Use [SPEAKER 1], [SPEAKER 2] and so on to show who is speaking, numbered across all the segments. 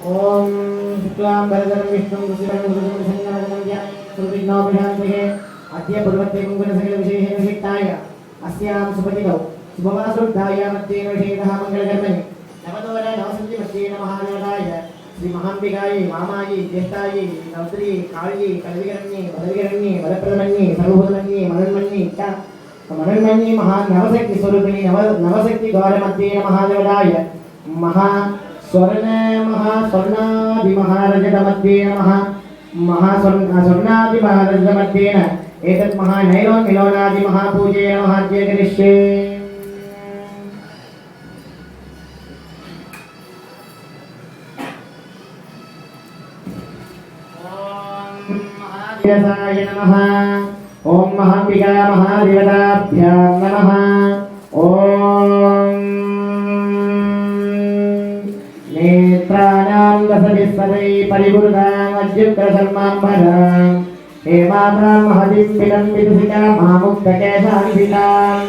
[SPEAKER 1] ओम शुक्लां वरदं विष्णुं शशिवर्णं अद्य भगवते कुंकुमसकलविशेषेण विशिष्टाय अस्यां सुपतितौ शुभवासुद्धाय मध्येन विषेदः मङ्गलकर्मणि नवदोर नवसन्ति मध्येन महादेवताय श्री महाम्बिकायै मामायै ज्येष्ठायै नवत्री काळ्यै कलविकरण्ये बलविकरण्ये बलप्रदमन्ये सर्वभूतमन्ये मनन्मन्ये च मनन्मन्ये महानवशक्ति स्वरूपिणी नवशक्ति द्वारमध्येन महादेवताय महा स्वर्ण महास्वर्णादि महारजत मध्येन महास्वर्णादि महारजत मध्येन एतत् महानैलोन मिलोनादि महापूजेन महाद्य करिष्ये। महादेवताय नमः। ओम महाम्बिका महादेवताभ्यां नमः। ओम नेत्राणां दशभिस्सदै परिपूर्णाम् अद्युग्रशर्माम्बरां हेमानां महतीं विलम्बितसिकां मामुक्तकेशान्वितां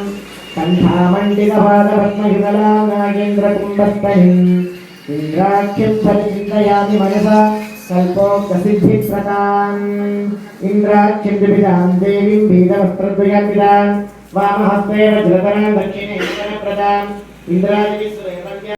[SPEAKER 1] कण्ठामण्डितपादपद्मयुगलां नागेन्द्रकुम्भस्तनिम् इन्द्राक्षिं परिचिन्तयामि मनसा कल्पोक्तसिद्धिप्रदाम् इन्द्राक्षिं द्विविधां देवीं पीतवस्त्रद्वयान्वितां वामहस्ते वज्रधरां दक्षिणे प्रदाम् इन्द्रादिभिः